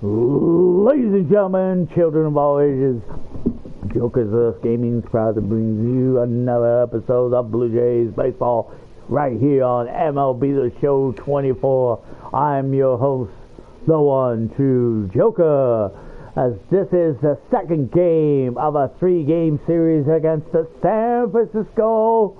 Ladies and gentlemen, children of all ages, Joker's Earth Gaming is proud to bring you another episode of Blue Jays Baseball right here on MLB The Show 24. I'm your host, the one true Joker, as this is the second game of a 3-game series against the San Francisco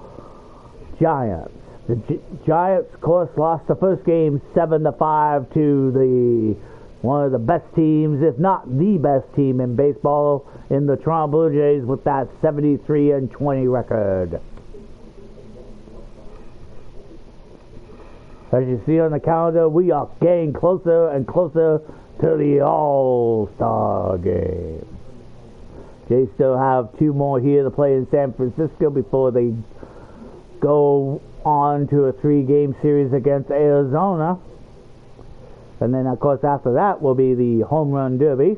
Giants. The Giants, of course, lost the first game 7-5 to one of the best teams, if not the best team in baseball, in the Toronto Blue Jays with that 73-20 record. As you see on the calendar, we are getting closer and closer to the All-Star game. Jays still have 2 more here to play in San Francisco before they go on to a 3-game series against Arizona. And then, of course, after that will be the Home Run Derby.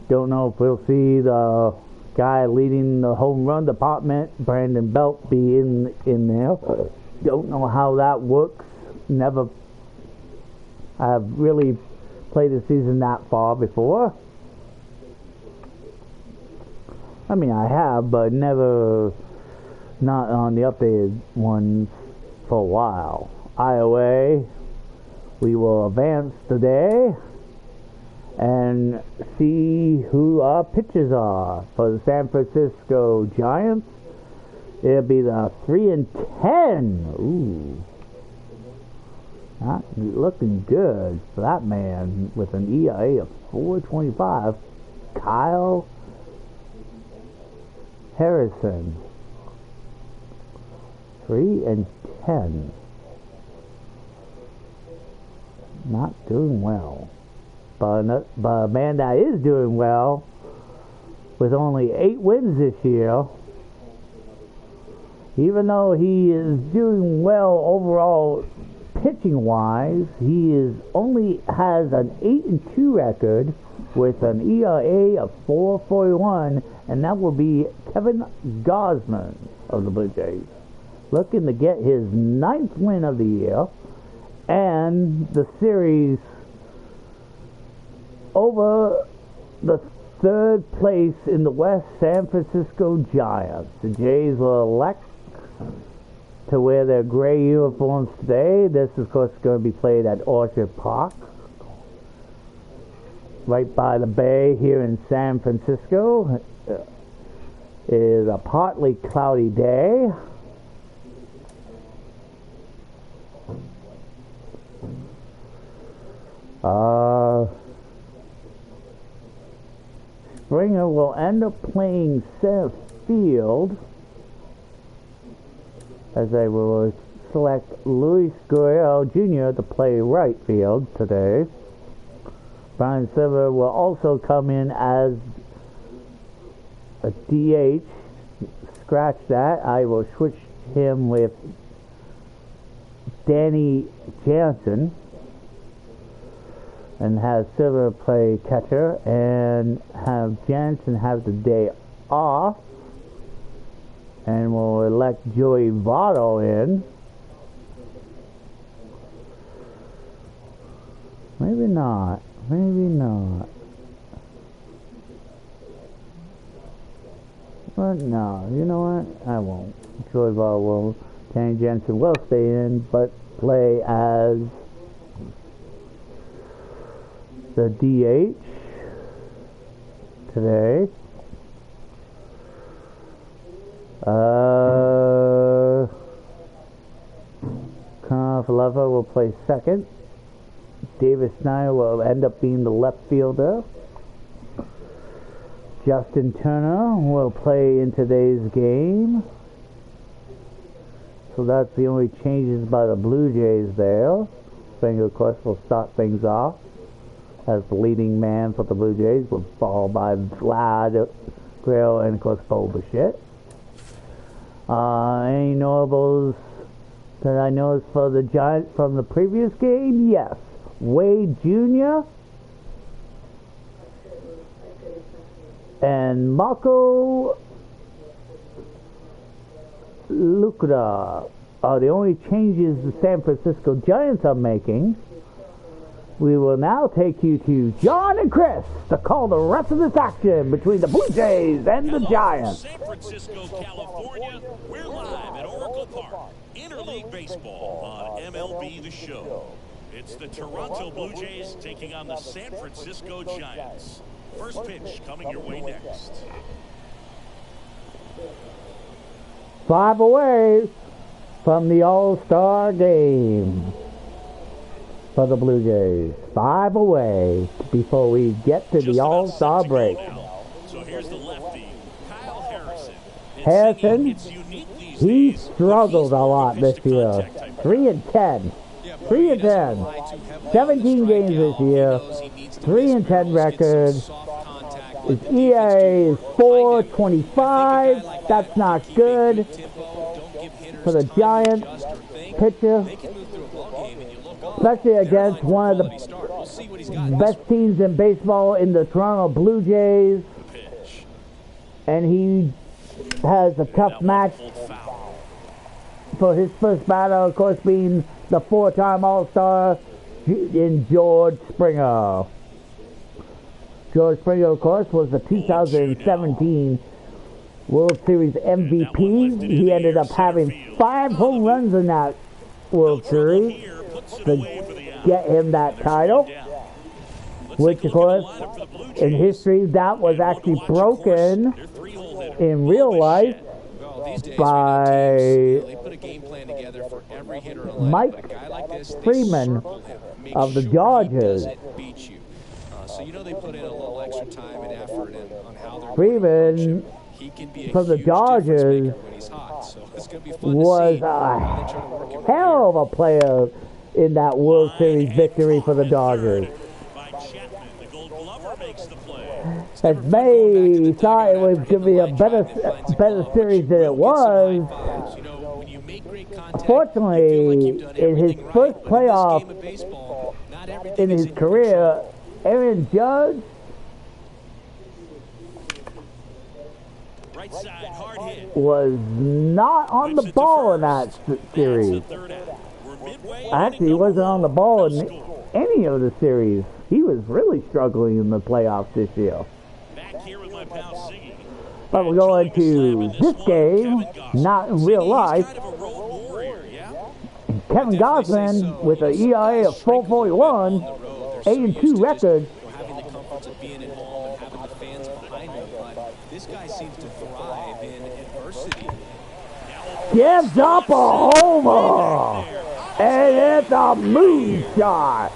Don't know if we'll see the guy leading the home run department, Brandon Belt, be in there. Don't know how that works. Never have really played a season that far before. I mean, I have, but never, not on the updated ones for a while. Either way, we will advance today and see who our pitchers are for the San Francisco Giants. It'll be the 3-10. Ooh, not looking good for that man with an ERA of 4.25. Kyle Harrison, 3-10. Not doing well. But a man that is doing well, with only 8 wins this year, even though he is doing well overall pitching-wise, he only has an 8-2 record with an ERA of 4.41, and that will be Kevin Gausman of the Blue Jays, looking to get his 9th win of the year and the series over the 3rd place in the West San Francisco Giants. The Jays will elect to wear their gray uniforms today. This, of course, is going to be played at Orchard Park, right by the bay here in San Francisco. It is a partly cloudy day. Springer will end up playing center field, as they will select Luis Guerrero Jr. to play right field today. Brian Silver will also come in as a DH. Scratch that. I will switch him with Danny Jansen and have Silver play catcher and have Jansen have the day off, and we'll elect Joey Votto in. Maybe not. But no, you know what? I won't. Joey Votto will. Danny Jansen will stay in, but play as the DH today. Connor Lever will play second. Davis Snyder will end up being the left fielder. Justin Turner will play in today's game. So that's the only changes by the Blue Jays there. Springer, of course, will start things off as the leading man for the Blue Jays, with followed by Vlad Guerrero and, of course, Bo Bichette. Any notables that I noticed for the Giants from the previous game? Yes. Wade Jr. and Marco Lucada the only changes the San Francisco Giants are making. We will now take you to John and Chris to call the rest of this action between the Blue Jays and the Giants. San Francisco, California. We're live at Oracle Park. Interleague Baseball on MLB The Show. It's the Toronto Blue Jays taking on the San Francisco Giants. First pitch coming your way next. 5 away from the All-Star game for the Blue Jays. 5 away before we get to the All-Star break. So here's the lefty, Kyle Harrison. Harrison, he struggled a lot this year. 3-10. 3-10. 17 games this year. 3-10 record. His ERA is 4.25. That's not good for the Giants pitcher, especially against one of the best teams in baseball in the Toronto Blue Jays. And he has a tough match for his first batter, of course, being the 4-time All-Star in George Springer. George Springer, of course, was the 2017 World Series MVP. He ended up having 5 home runs in that World Series to get him that title, which, of course, in history, that was actually broken in real life by Mike Freeman of the Dodgers. So you know they put in a little extra time and effort on how they're Freeman from the Dodgers was a hell of a player in that World Series victory for the Dodgers. As May thought it was going to be a better series than it was, unfortunately, in his first playoff in his career, Aaron Judge was not on the ball in that series. Actually, he wasn't on the ball in any of the series. He was really struggling in the playoffs this year. But we're going to this game, not in real life. Kevin Gausman with an ERA of 4.41, 8-2 record. having the comforts of being at home and having the fans behind him, but this guy seems to thrive in adversity. Gives up a homer, and it's a moonshot.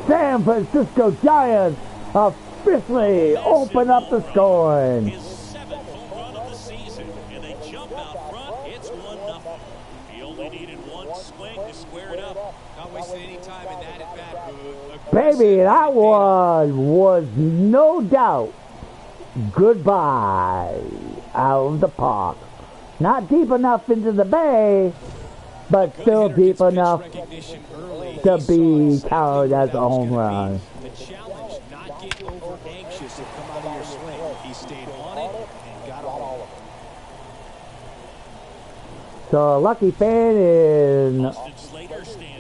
San Francisco Giants officially open up the scoring. His 7th home run of the season, and they jump out front. It's 1-0. He only needed one swing to square it up. Not wasting any time in that at-bat, Booth. Baby, that one was no doubt goodbye out of the park. Not deep enough into the bay, but still deep enough to be counted as a home run. The challenge, not get over anxious and come out of your swing. He stayed on it and got all of it. So a lucky fan in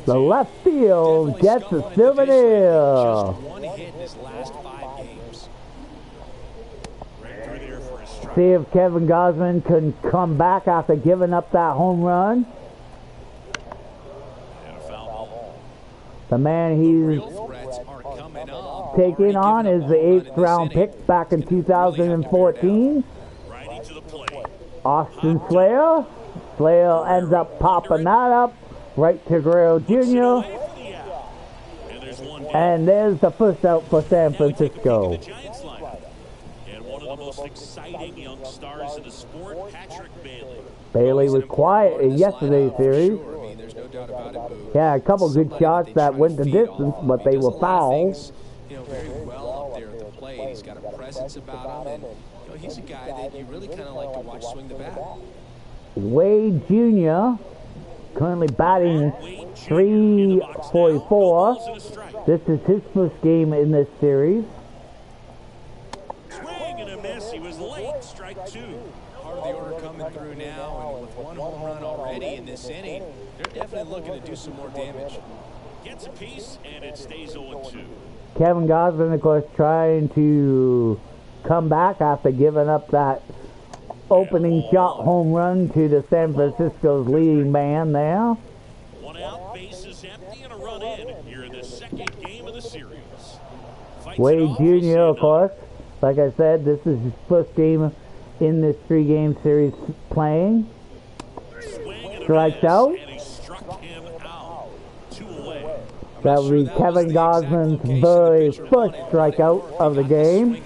the left field gets a souvenir. Just one hit in his last 5 games. See if Kevin Gausman can come back after giving up that home run. The man he's taking on is the 8th round pick back in 2014. Austin Slayer. Slayer ends up popping that up right to Guerrero Jr. And there's the first out for San Francisco. And one of the most exciting young stars in the sport, Patrick Bailey. Bailey was quiet in yesterday's series. Yeah, a couple good shots that went the distance, but they were fouls. Very well up there at the plate. He's got a presence about him, and he's a guy that you really kind of like to watch swing the bat. Wade Jr. currently batting .344. This is his first game in this series. Swing and a miss. He was late. Strike 2. Part of the order coming through now, and with one home run already in this this inning, they're definitely looking to do some more damage. Gets a piece, and it stays 0-2. Kevin Gausman, of course, trying to come back after giving up that opening shot home run to the San Francisco's leading man there. One out, bases empty, and a run in here in the second game of the series. Wade Jr., of course, like I said, this is his first game in this 3-game series playing. Strikes out. And he struck him out. 2 away. That will be Kevin Gausman's very first strikeout of the game. I'm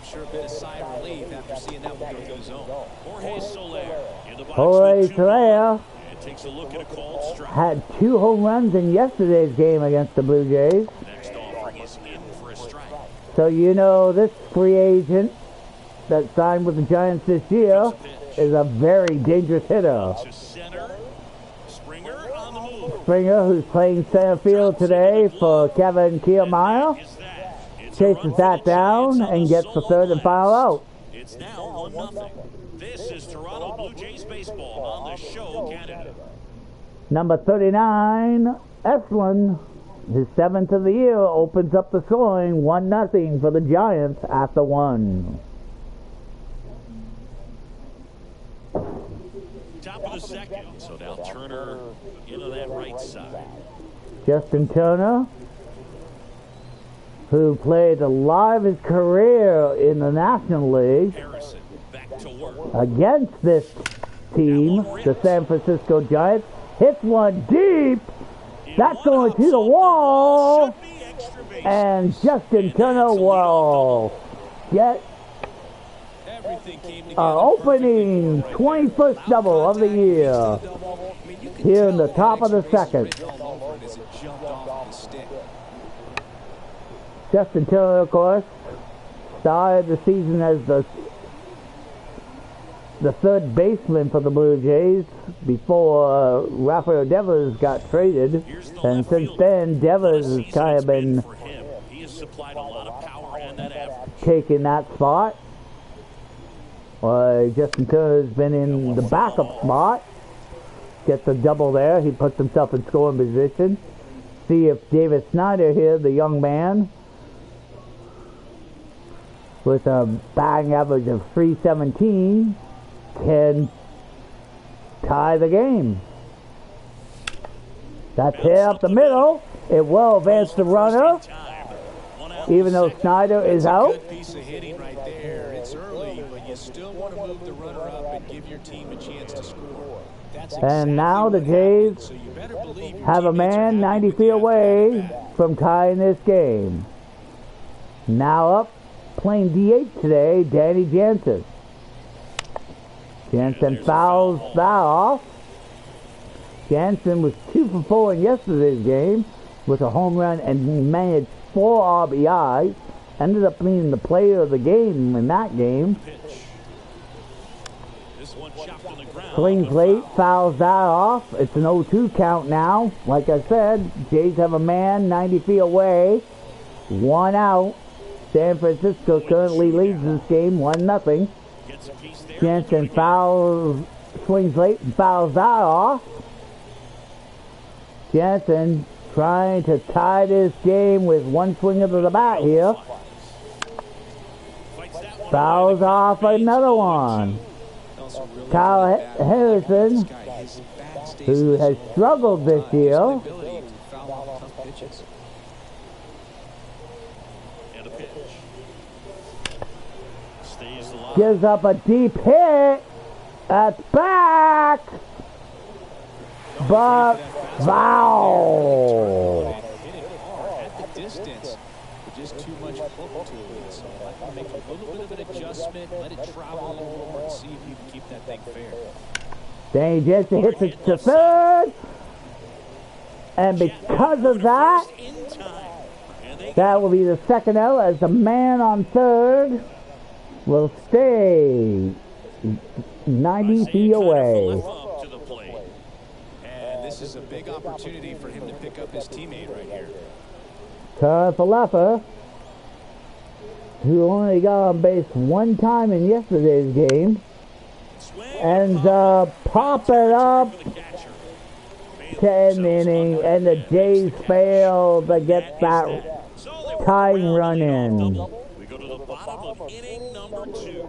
sure a bit of sigh of relief after seeing that one go through the zone. Jorge Soler in the box. Jorge Soler and takes a look at a called strike. had 2 home runs in yesterday's game against the Blue Jays. Next offering is in for a strike. So you know this free agent that signed with the Giants this year is a very dangerous hitter. To center. Springer on the move. Springer, who's playing center field today for Kevin Kiermaier, chases that down and gets the third and final out. It's now 1-0. This is Toronto Blue Jays baseball on the show, Canada. Number 39, Estlin, his 7th of the year, opens up the scoring, 1-0 for the Giants after 1. Top of the second. So now Turner into that right side. Justin Turner, who played a lot of his career in the National League Harrison back to work. against this team, the San Francisco Giants, hits one deep. That's going to the wall. Should be extra base. And Justin Turner will get Everything came together opening 21st double of the year here in the top of the second. Justin Turner, of course, started the season as the third baseman for the Blue Jays before Rafael Devers got traded, and since then Devers has kind of been For him, he has supplied a lot of power and that average. taking that spot. Justin Turner's been in the backup spot. Gets a double there. He puts himself in scoring position. See if David Snyder here, the young man, with a batting average of .317, can tie the game. That's hit up the middle. It will advance the runner, even though Snyder is out. Good piece of hitting right there. It's early, but you still want to move the runner up and give your team a chance to score. That's exactly And now the what Jays happened, so you better believe your have a teammates are man happy 90 with feet the away at-bat. from tying this game. Now up, playing DH today, Danny Jansen. Jansen fouls that off. Jansen was 2 for 4 in yesterday's game with a home run and managed 4 RBIs. Ended up being the player of the game in that game. Pitch. This one chopped on the ground. Swings late, fouls that off. It's an 0-2 count now. Like I said, Jays have a man 90 feet away. 1 out. San Francisco currently leads this game 1-0. Gets a piece there. Jansen fouls, swings late and fouls that off. Jansen trying to tie this game with one swing of the bat here. Fights that one Fouls away. off another one. Also really Kyle good at bat. Harrison, This guy, his bat stays who in has his struggled this his year, ability to foul off tough pitches. And a pitch. Stays alive. gives up a deep hit. That's back. But foul. Hit it hard at the distance, but just too much hook to it. So I can make a little bit of an adjustment, let it travel a little more, and see if you can keep that thing fair. Danny Jansen hits it to third. And because of that, In time. And they that will be the second out as the man on third will stay 90 feet away. up to the plate. And this is a big opportunity for him to pick up his teammate right here. Turn for Leffer, who only got on base one time in yesterday's game. ends up popping up to end the inning, and the Jays fail to get that tying run in. We go to the bottom of inning number 2.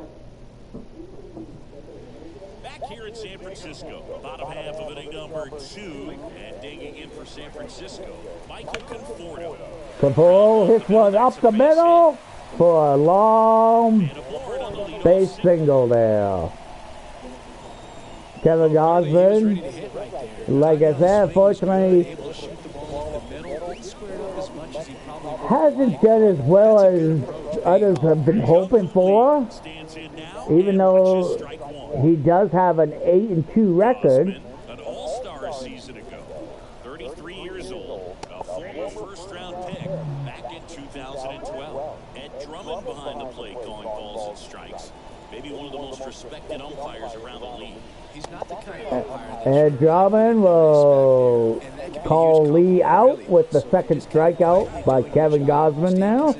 Back here in San Francisco, bottom half of inning number 2, and digging in for San Francisco, Michael Conforto. Conforto hits one up the middle for a long base single there. Kevin Gosman, like I said, unfortunately, hasn't done as well as others have been hoping for, even though he does have an 8-2 record. An all-star season ago, 33 years old, a former first-round pick back in 2012. Ed Drummond behind the plate calling balls and strikes. Maybe one of the most respected umpires around the league. He's not the kind of umpire that Ed Drummond will call Lee out with the second strikeout by Kevin Gosman now,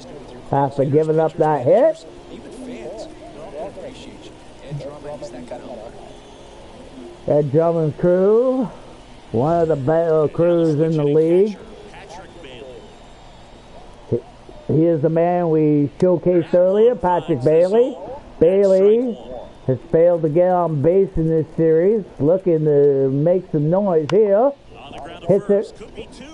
after giving up that hit. even fans don't appreciate you. Ed Drummond, he's that kind of umpire. Ed Drummond's crew, one of the better crews in the league. Patrick Bailey. He is the man we showcased earlier, Patrick Bailey. Bailey has failed to get on base in this series, looking to make some noise here. On the ground to Hits first, it. could be 2.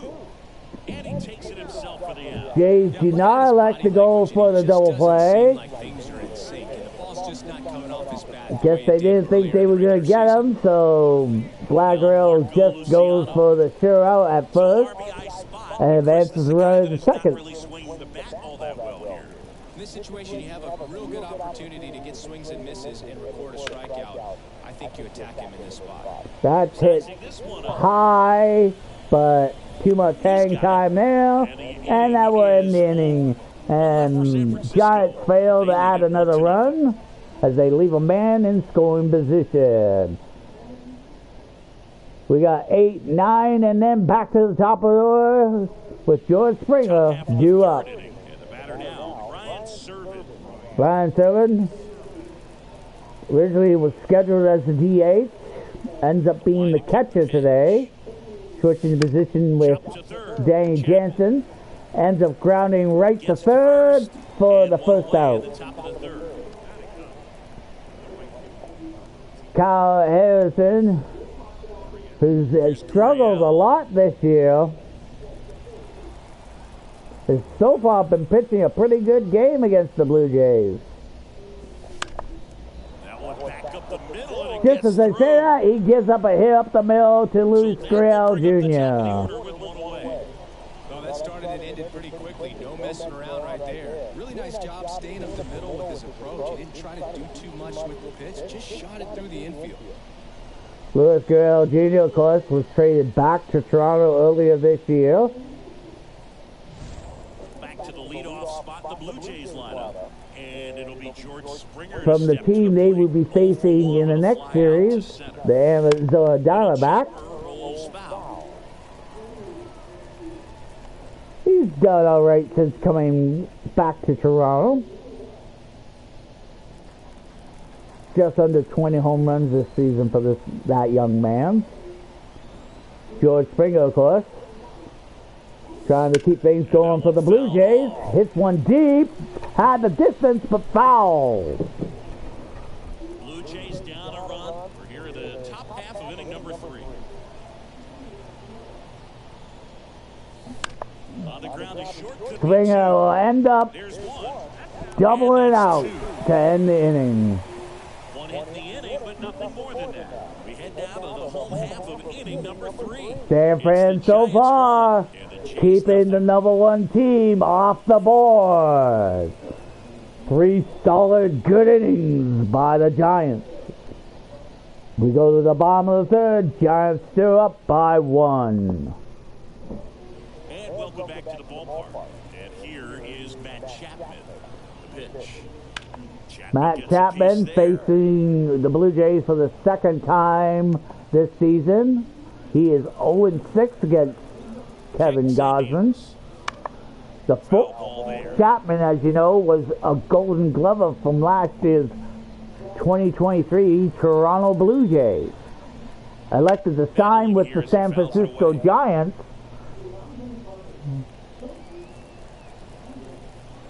And he takes it himself for the out. Jays do not elect to go for the double play. Like things are in sync, and the ball's just not coming off his bat. Guess they didn't think they were going to get him, so Black Rail just goes for the sure out at first RBI spot. and advances the runner to Not second. really swinging the bat all that well here. In this situation, you have a real good opportunity to get swings and misses and record a strikeout. I think you attack him in this spot. That's hit Sizing this one up. high, but too much hang time there, and that will end the inning. And Giants fail to add another run as they leave a man in scoring position. We got 8, 9, and then back to the top of the order with George Springer due up. And the batter now, Ryan Serven. Brian Serven originally was scheduled as the DH, ends up being the catcher today, switching position with Jump to third. Danny Jansen, ends up grounding right to third for the first out. At the top of the third. Kyle Harrison, who's struggled a lot this year, has so far been pitching a pretty good game against the Blue Jays. That one back up the middle, and it Just gets as I through. say that, he gives up a hit up the middle to Luis Gurriel Jr. With one away. Well, that started and ended pretty quickly. No messing around right there. Really nice job staying up the middle with his approach. He didn't try to do too much with the pitch. Just shot it through the infield. Luis Gurriel Jr., of course, was traded back to Toronto earlier this year. Back to the leadoff spot, the Blue Jays lineup. And it'll be George Springer to From the step to team they plate. will be facing in the next series, the Arizona Diamondbacks. Rolls foul. He's done all right since coming back to Toronto. Just under 20 home runs this season for that young man. George Springer, of course, trying to keep things going for the Blue Jays. Hits one deep, had the distance, but foul. Blue Jays down a run. We're here at the top half of inning number 3. On the ground is short. Could be Springer two. will end up There's one. doubling out to end the inning. One hit in the inning, but nothing more than that. We head down to the home half of inning number 3. San Fran so far keeping the number 1 team off the board. 3 solid good innings by the Giants. We go to the bottom of the third. Giants still up by 1. And welcome back to the ballpark. And here is Matt Chapman. The pitch. Matt gets a Chapman piece there. facing the Blue Jays for the second time this season. He is 0-6 against Kevin Gosman. The Foul ball there. Chapman, as you know, was a Golden Glover from last year's 2023 Toronto Blue Jays. Elected to sign with the San Francisco Giants.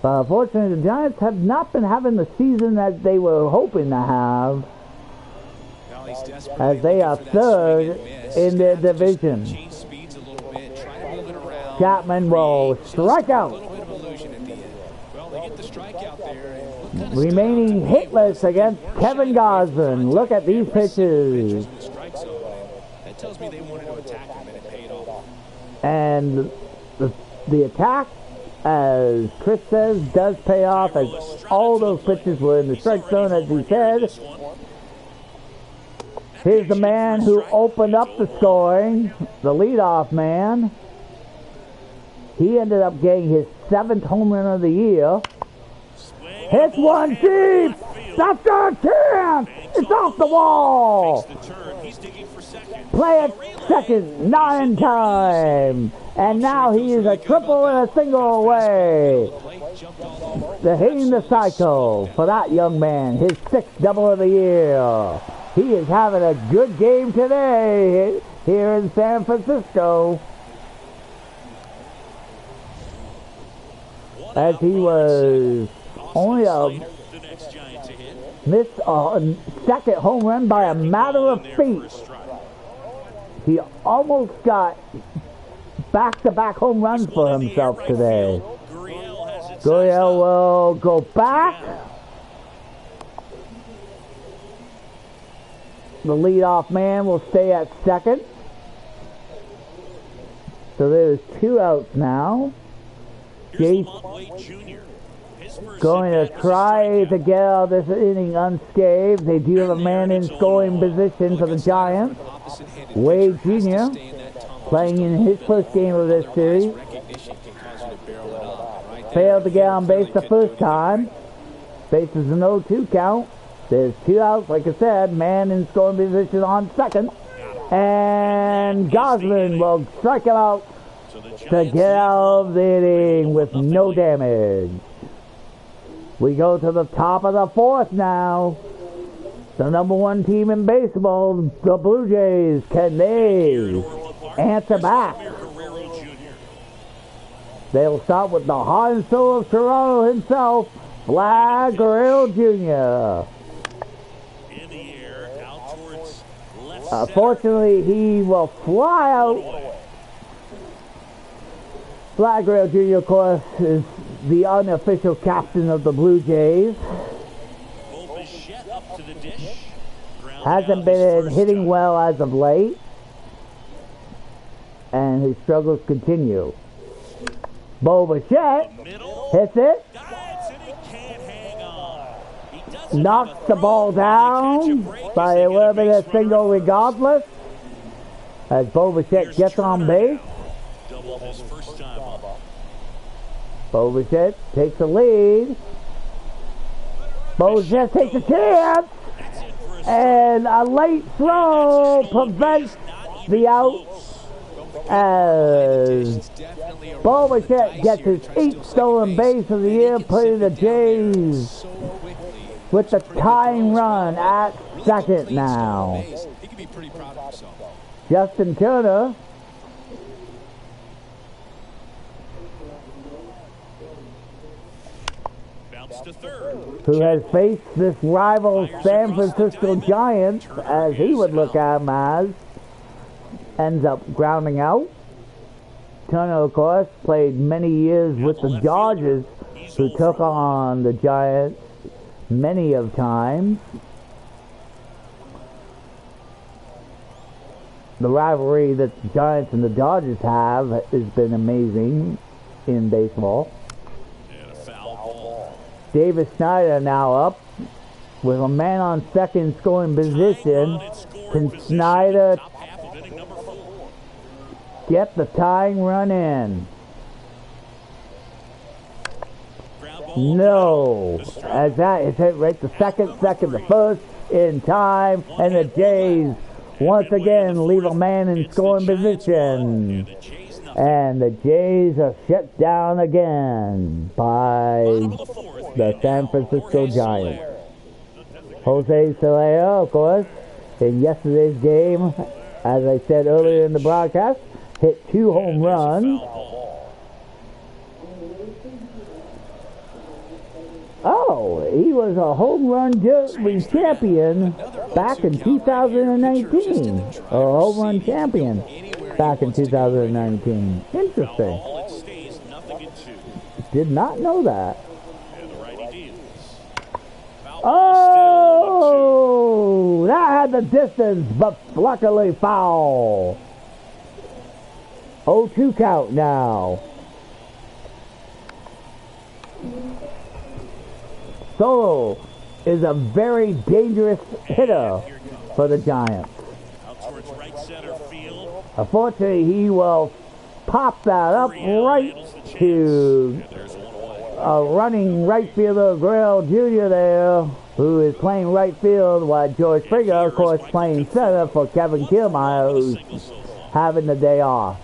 But unfortunately, the Giants have not been having the season that they were hoping to have, as they are third in their division. Chapman will strike out. Remaining hitless against Kevin Gosman. Look at these pitches. That tells me they wanted to attack him and it paid off. And the attack, as Chris says, does pay off, as all those pitches were in the strike zone, as he said. Here's the man who opened up the scoring, the leadoff man. He ended up getting his 7th home run of the year. Hits one deep. That's our chance. It's off the wall. Play at second, not in time. And now he is a triple and a single away. They're hitting the cycle for that young man. His 6th double of the year. He is having a good game today here in San Francisco, as he was only missed a second home run by a matter of feet. He almost got back-to-back home runs for himself today. Gurriel will go back. The leadoff man will stay at second. So there's 2 outs now. Jace going to try to get out of this inning unscathed. They do have a man in scoring position for the Giants. Wade Jr. playing in his first game of this series. Failed to get on base the first time. Base is an 0-2 count. There's 2 outs, like I said. Man in scoring position on second. And Gosman will strike him out to get out of the inning with no damage. We go to the top of the 4th now. The number 1 team in baseball, the Blue Jays. Can they answer back? They'll start with the heart and soul of Toronto himself, Vlad Guerrero Jr. Fortunately, he will fly out. Vlad Guerrero Jr., of course, is the unofficial captain of the Blue Jays. Hasn't been hitting well as of late, and his struggles continue. Bo Bichette hits it. Knocks the ball down by a little bit of single regardless, as Bo Bichette gets on base. Bo Bichette takes the lead. Bo Bichette takes a chance, and a late throw prevents the out, as Bo Bichette gets his 8th stolen base of the year, putting the Jays with the tying run at second now. Justin Turner who has faced this rival San Francisco Giants, as he would look at him as, ends up grounding out. Turner, of course, played many years with the Dodgers, who took on the Giants many of times. The rivalry that the Giants and the Dodgers have has been amazing in baseball. Davis Snyder now up with a man on second scoring position. Can Snyder get the tying run in? No, as that is hit right to second to first in time, and the Jays once again leave a man in scoring position. And the Jays are shut down again by the San Francisco Giants. Jose Celaya, of course, in yesterday's game, as I said earlier in the broadcast, hit 2 home runs. Oh, he was a home run derby champion back in 2019. A home run champion back in 2019. Interesting. Did not know that. Oh, that had the distance, but luckily foul. 0-2 count now. Solo is a very dangerous hitter for the Giants. Unfortunately, he will pop that up right to a running right fielder, Grail Jr. there, who is playing right field, while George Springer, of course, playing center for Kevin Kiermaier, who's having the day off.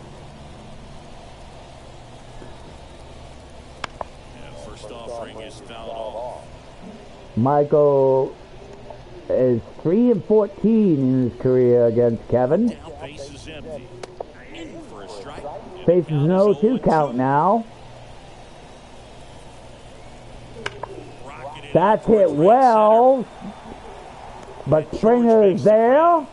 Michael is 3-14 in his career against Kevin. Faces an 0-2 count now. That's hit well, but Springer is there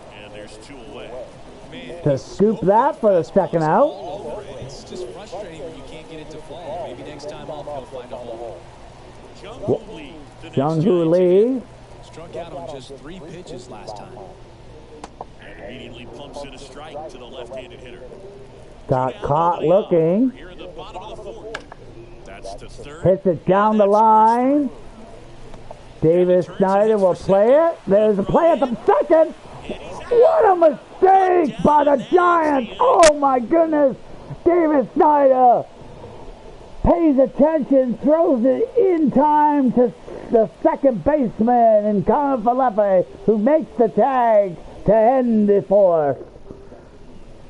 to scoop that for the second out. It's just frustrating when you can't get it to fall. Maybe next time off he'll find a hole. Jung-Hoo Lee struck out on just 3 pitches last time. Immediately pumps in a strike to the left-handed hitter. got caught looking. Here in the bottom of the 4th. That's to third. Hits it down the line. Davis Snyder will play it. There's a play at the second. What a mistake by the Giants. Oh my goodness. Davis Snyder pays attention, throws it in time to the second baseman and Connor Falepe, who makes the tag to end the 4th.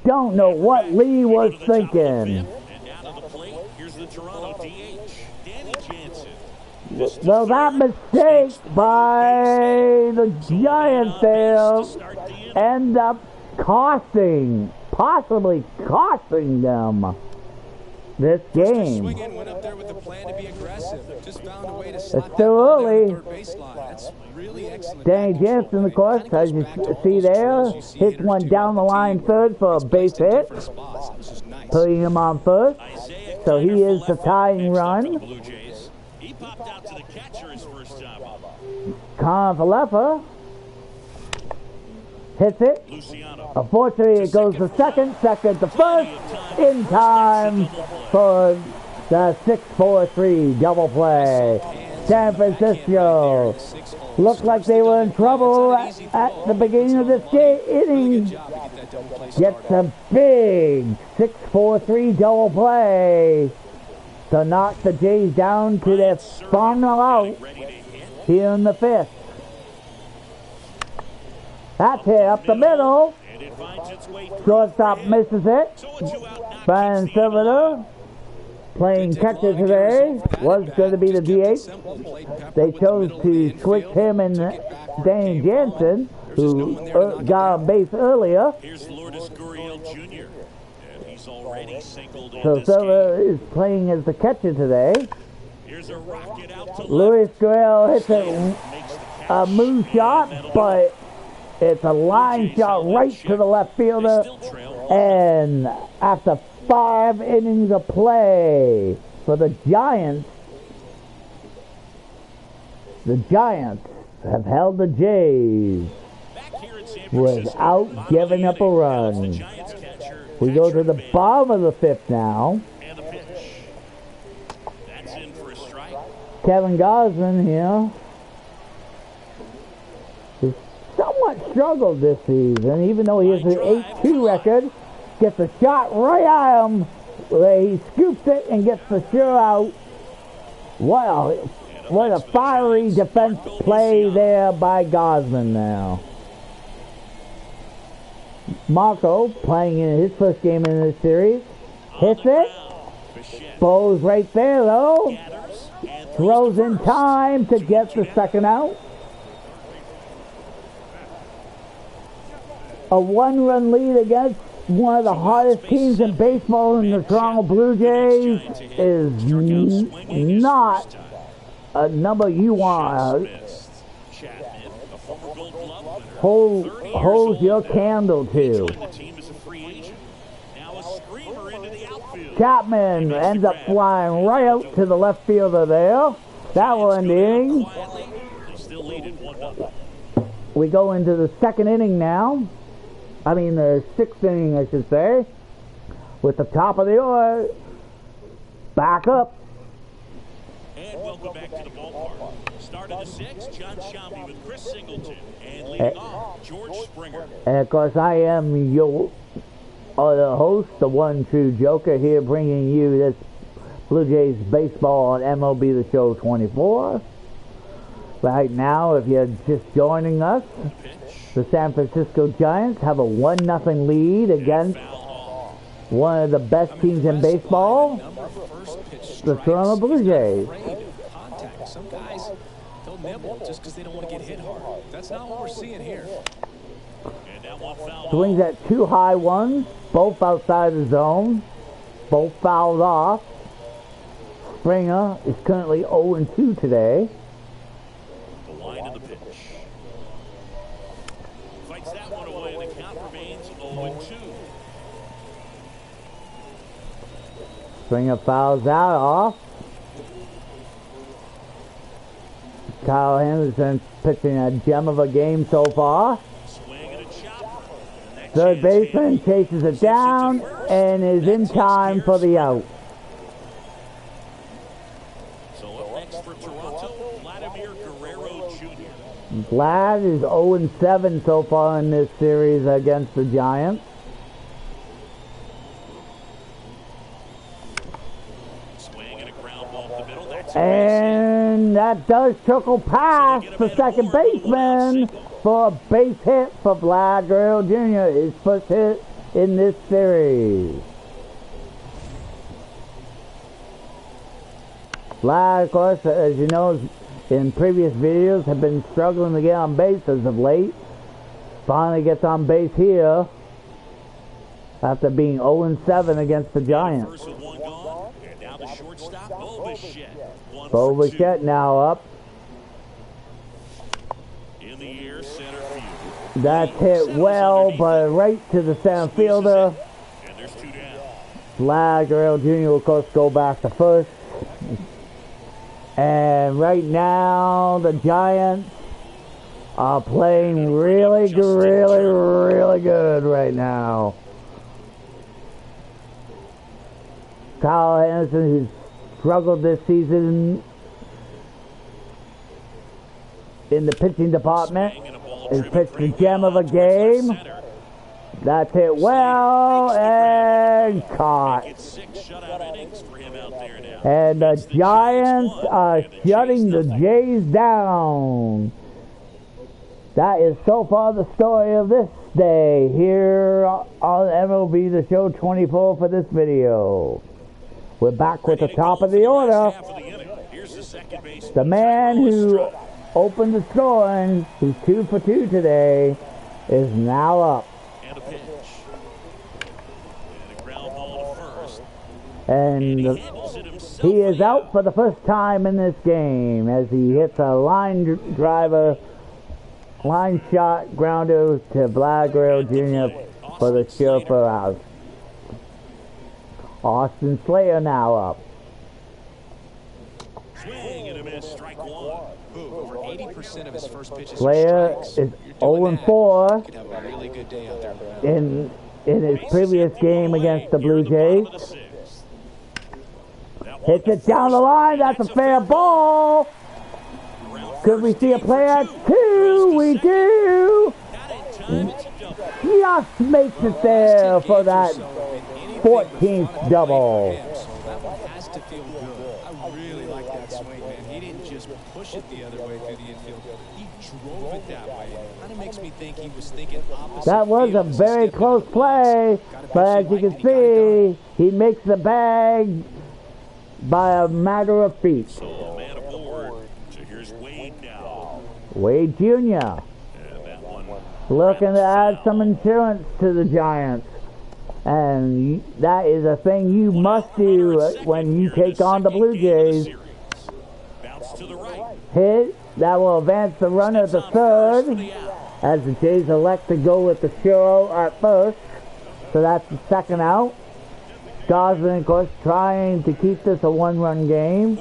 Don't know what Lee was thinking. And down to the plate, here's the Toronto DH, Danny Jansen. Well, that mistake by the Giants there end up possibly costing them this game. Went up there with the plan to be aggressive. Just found a way to It's slap still early. third baseline. That's really excellent. Danny Jansen, of course, as you see there, hits one down the line third for a base hit, putting him on first. So he is the tying run. He popped out to the catcher his first time. Connor Falepe hits it. Luciano. Unfortunately, it goes to second to first, in time for the 6-4-3 double play. San Francisco looked like they were in trouble at the beginning of this inning. Gets a big 6-4-3 double play to knock the Jays down to their final out here in the 5th. That's hit up the middle. Shortstop misses it. Brian Silver, playing catcher today, was going to be the DH. They chose to switch him and Danny Jansen, who got a base earlier. Here's Lourdes Gurriel Jr. And he's already singled in So this Silver game. is playing as the catcher today. Here's a rocket out to Luis Gurriel hits makes the catch. a move shot, but it's a line shot right to the left fielder. Still trail. And after 5 innings of play for the Giants have held the Jays Back here in San Francisco, without giving up a the run. Giants catcher, We go to the Patrick bottom of the 5th now. and the pitch. That's in for a strike. Kevin Gosman here, who somewhat struggled this season, even though he has an 8-2 record. Gets a shot right at him, where he scoops it and gets the sure out. What a fiery defense play there by Gosman now. Marco, playing in his first game in this series, hits it. Bo's right there though. Throws in time to get the second out. a one-run lead against one of the hottest teams in baseball in the Toronto Blue Jays is not a number you want to hold your candle to. Chapman ends up flying right out to the left fielder there. That will end the inning. We go into the second inning now. I mean the sixth inning, I should say. With the top of the order. Back up. And welcome back to the ballpark. Start of the sixth, John Shambi with Chris Singleton. And leading off, George Springer. And of course, I am your other host, the one true Joker, here bringing you this Blue Jays baseball on MLB The Show 24. Right now, if you're just joining us, the San Francisco Giants have a 1-0 lead against one of the best teams in baseball, the Toronto Blue Jays. Some guys, they'll nibble just because they don't want to get hit hard. That's not what we're seeing here. Swings at 2 high ones, both outside the zone, both fouled off. Springer is currently 0-2 today. The line of the pitch. Fights that one away. The count remains 0-2. Springer fouls that off. Kyle Henderson pitching a gem of a game so far. Third baseman chases it down and is in time for the out. So up next for Toronto, Vladimir Guerrero Jr. Vlad is 0-7 so far in this series against the Giants. Swing and a ground ball up the middle. And that does trickle past the second baseman for a base hit for Vlad Guerrero Jr., his first hit in this series. Vlad, of course, as you know, in previous videos, have been struggling to get on base as of late. Finally gets on base here after being 0-7 against the Giants. And now the shortstop, Bo Bichette now up. In the air, center field. That's hit well, but right to the center fielder. And there's 2 down. Vlad Guerrero Jr. will, of course, go back to first. And right now, the Giants are playing really good right now. Kyle Henderson, who's struggled this season in the pitching department, is pitched the gem of a game. That's hit well and caught. And the Giants are shutting the Jays down. That is so far the story of this day here on MLB The Show 24 for this video. We're back with the top of the order. The man who opened the scoring, who's 2 for 2 today, is now up. And a pitch. And a ground ball to first. And he is out for the first time in this game as he hits a line shot grounder to Vlad Guerrero Jr. for the surefire out. Austin Slayer now up. Swing and a miss, strike 1. Over 80% of his first pitches Slayer is 0-4 could have a really good day out there. in his previous game against the Blue Jays. Hits it down the line. That's a fair ball. Could we see a play at 2? We do. Just makes it there for that 14th double. That one has to feel good. I really like that swing, man. He didn't just push it the other way through the infield. He drove it that way. Kind of makes me think he was thinking opposite. That was a very close play, but as you can see, he makes the bag by a matter of feet. So a man aboard. So here's Wade now. Wade Jr. And that one looking to add some insurance to the Giants. And that is a thing you must do when you take on the Blue Jays. Hit, that will advance the runner to third, as the Jays elect to go with the show at first. So that's the second out. Gosling, of course, trying to keep this a one-run game.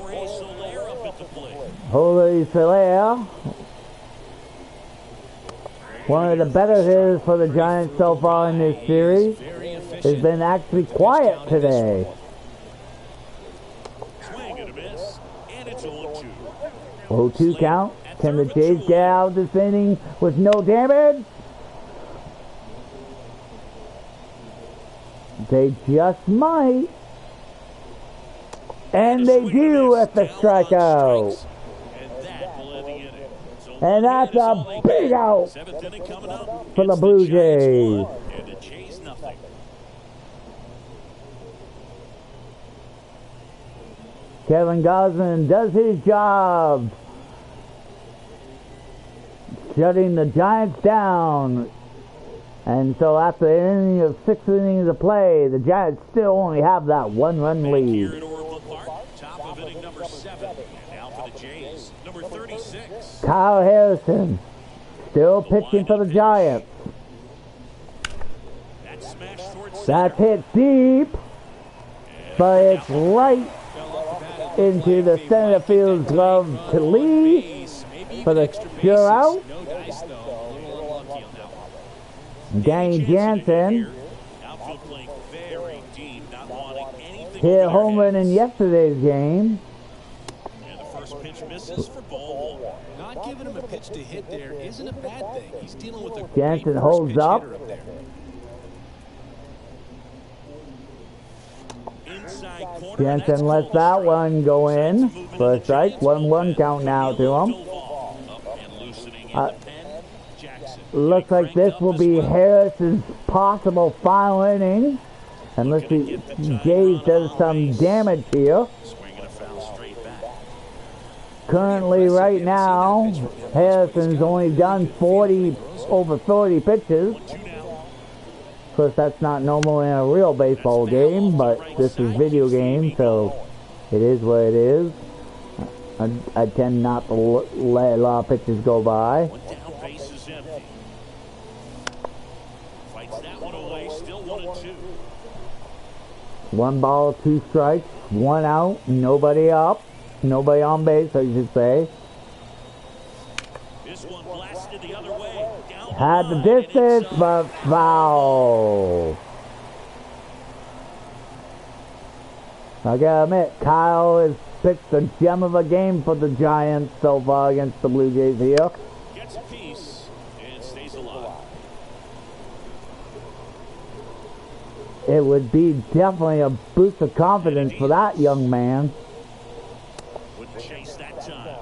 Jorge Soler, one of the better hitters for the Giants so far in this series, has been actually quiet today. Swing and a miss, and it's 0-2. 0-2 count. Can the Jays get out this inning with no damage? They just might. And they do with the strikeout. And that's a big out for the Blue Jays. Kevin Gosling does his job, shutting the Giants down. And so after an inning of 6 innings of play, the Giants still only have that one-run lead. Top of inning number 7. Now for the Jays, number 36. Kyle Harrison still pitching for the Giants. That's hit deep, but it's right into the center field glove to Lee for the sure out. Danny Jansen hit a home run in yesterday's game. And the first pitch misses for ball 1. Not giving him a pitch to hit there isn't a bad thing. He's dealing with a Jansen holds up. there. Jansen lets that one go in for a strike. 1-1 count now to him. Looks like this will be Harris's possible final inning, unless the Jays does some damage here. Currently, right now, Harrison's only done over 40 pitches. Of course, that's not normal in a real baseball game, but this is video game, so it is what it is. I tend not to let a lot of pitches go by. One ball, 2 strikes, 1 out, nobody up, nobody on base, I should say. This one blasted the other way. Had the distance, but foul. I gotta admit, Kyle has pitched a gem of a game for the Giants so far against the Blue Jays here. Gets a piece and stays alive. It would be definitely a boost of confidence for that young man. Wouldn't chase that time.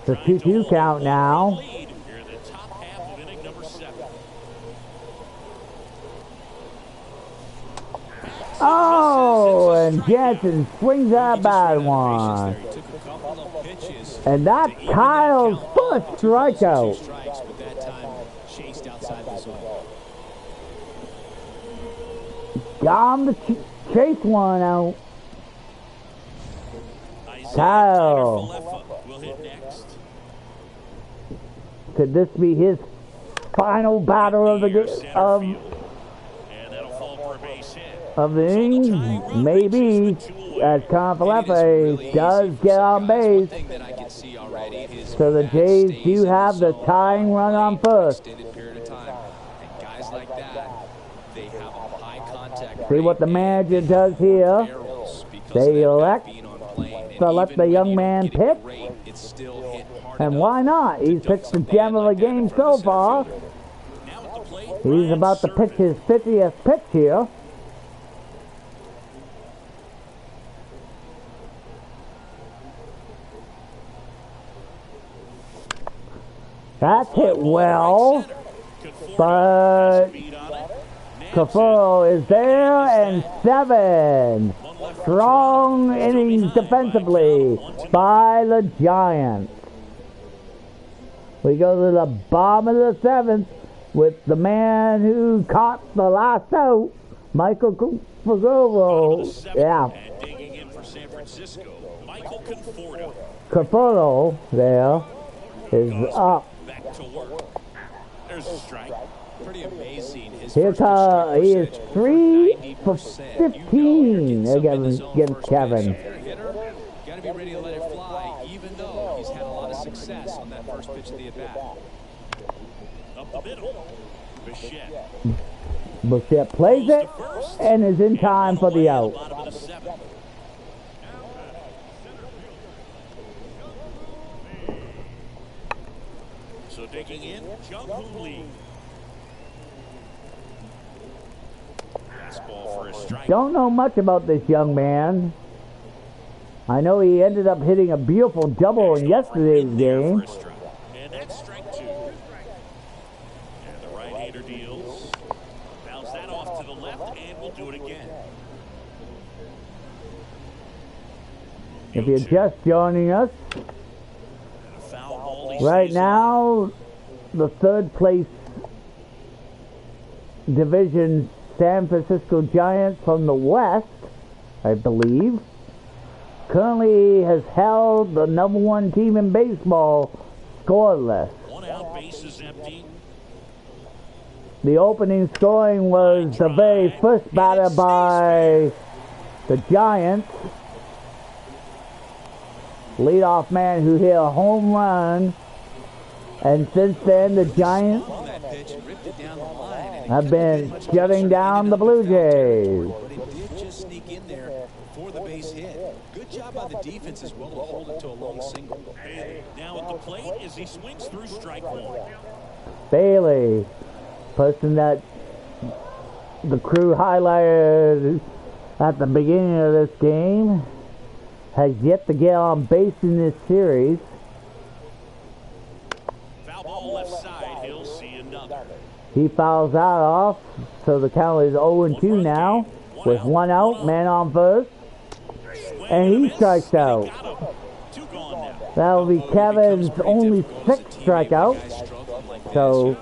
It's a 2-2 count now. Here in the top half of inning number 7. Oh, and Jansen swings that bad one. And that's Kyle's first strikeout. Got him to chase one out. Kyle. Will hit next. Could this be his final battle of the inning? Maybe, as Confalefe does get on base. So the Jays do have the tying run on first. See what the manager does here. They elect to let the young man pitch. And why not? He's pitched the gem of the game so far. He's about to pitch his 50th pitch here. That's hit well, but Cafaro is there, and 7 strong innings defensively by the Giants. We go to the bottom of the 7th with the man who caught the last out, Michael Conforto. Yeah. And digging in for San Francisco, Michael Conforto. Conforto there is up. Back to work. There's a strike. Pretty amazing. His He is 3 for 15 against Kevin. Got to be ready to let it fly, even though he's had a lot of success on that first pitch of the at-bat. Up the middle. Bichette. Bichette plays it and is in time for the out. So digging in, Jung-Hoo Lee. Fastball for a strike. Don't know much about this young man. I know he ended up hitting a beautiful double in yesterday's game. And that's strike 2. And the right-hander deals. Bounce that off to the left, and we'll do it again. If you're just joining us, right now, the 3rd place division San Francisco Giants from the West, I believe, currently has held the number 1 team in baseball scoreless. 1 out, base is empty. The opening scoring was the very first batter by the Giants. Leadoff man who hit a home run. And since then, the Giants have been shutting down the Blue Jays. But it did just sneak in there for the base hit. Good job by the defense as well to hold it to a long single. Now at the plate as he swings through strike 1. Bailey, person that the crew highlighted at the beginning of this game, has yet to get on base in this series. Foul ball left side, he'll see another. He fouls that off, so the count is 0-2 now, with 1 out, man on first, and he strikes out. That will be Kevin's only 6th strikeout. So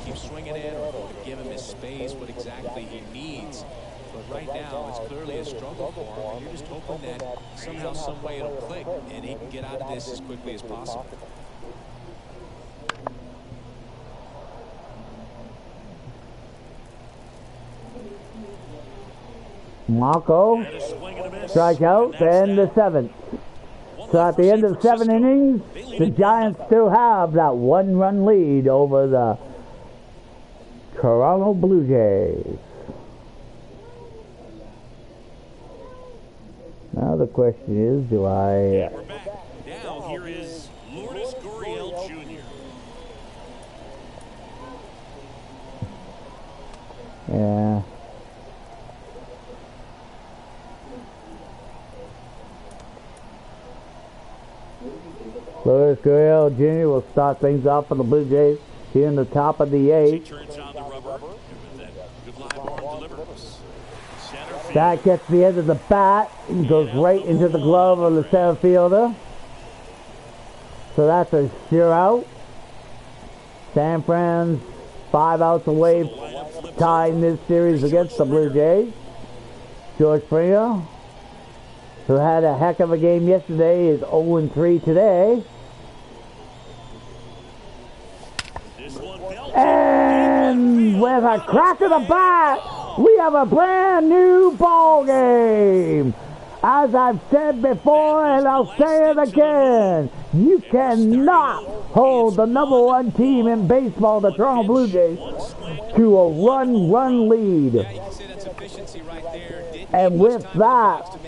Keep swinging in or give him his space, what exactly he needs. But right now, it's clearly a struggle for him. And you're just hoping that somehow, some way it'll click and he can get out of this as quickly as possible. Marco strike out, and the 7th. So at the end of 7 innings, the Giants still have that 1-run lead over the Toronto Blue Jays. Now the question is, do I... We're back. Now here is Lourdes Gurriel Jr. Yeah. Lourdes Gurriel Jr. will start things off for the Blue Jays here in the top of the 8th. Turns on the rubber. Good live arm delivers. That gets the end of the bat and goes right into the glove of the center fielder. So that's a sure out. San Fran's 5 outs away, tying this series against the Blue Jays. George Springer, who had a heck of a game yesterday, is 0-3 today. And with a crack of the bat, we have a brand new ball game. As I've said before, and I'll say it again, you cannot hold the number 1 team in baseball, the Toronto Blue Jays, to a run lead. And with that,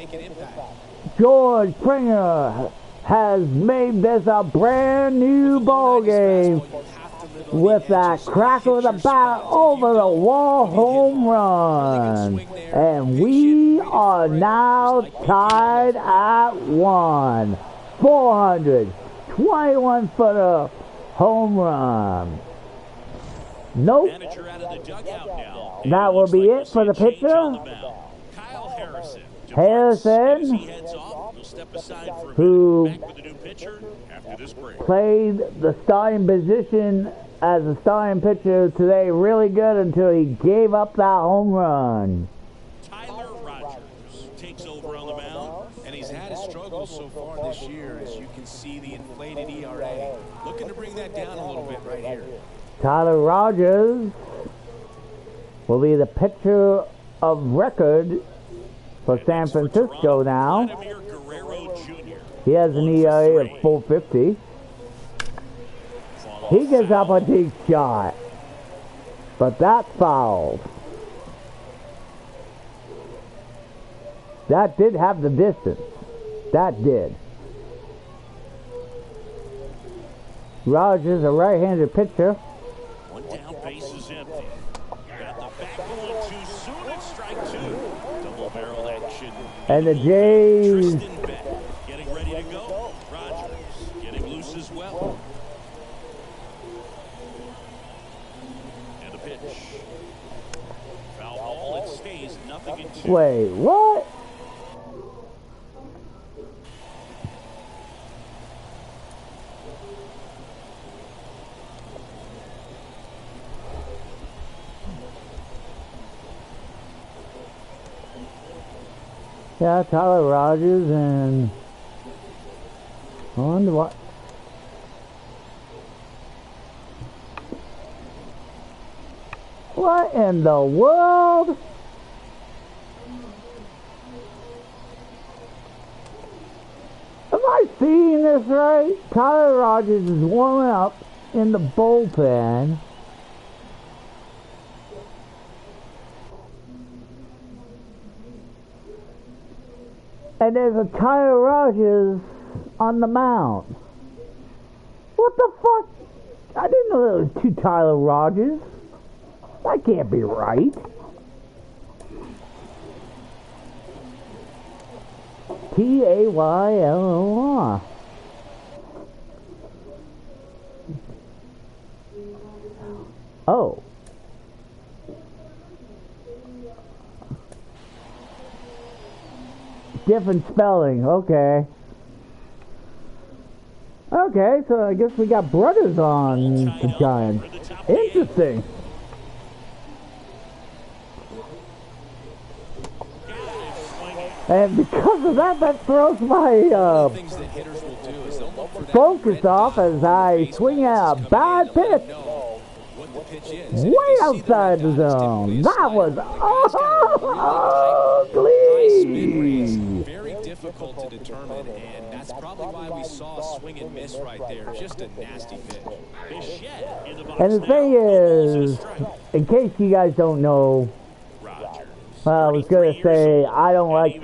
George Springer has made this a brand new ball game with that crack of the bat over the wall home run. And we are now tied at 1. 421-footer home run. Nope. That will be it for the pitcher. Harrison step aside for a who minute. Back with the new pitcher after this break. played the starting position as a starting pitcher today really good until he gave up that home run. Tyler Rogers takes over on the mound. And he's had his struggles so far this year, as you can see the inflated ERA. Looking to bring that down a little bit right here. Tyler Rogers will be the pitcher of record for San Francisco now. Vladimir Guerrero Jr. He has an ERA of 4.50. He gives up a deep shot, but that's fouled. That did have the distance. That did. Rogers, a right-handed pitcher. One down, base is empty. Got the back one too soon and strike two. Double barrel action. And the Jays. Tristan Beck getting ready to go. Rogers getting loose as well. And the pitch. Foul ball, it stays 0-2. Wait, what? Yeah, Tyler Rogers and I wonder what. What in the world? Am I seeing this right? Tyler Rogers is warming up in the bullpen. And there's a Tyler Rogers on the mound. What the fuck? I didn't know there was two Tyler Rogers. That can't be right. Taylor. Oh. Different spelling, okay. Okay, so I guess we got brothers on the Giants. Interesting. And because of that, that throws my focus off as I swing at a bad pitch. Way outside the zone. That was ugly. Very difficult to determine, and that's probably why we saw a swing and miss right there. Just a nasty pitch. And the thing is, in case you guys don't know, well, I was going to say, I don't like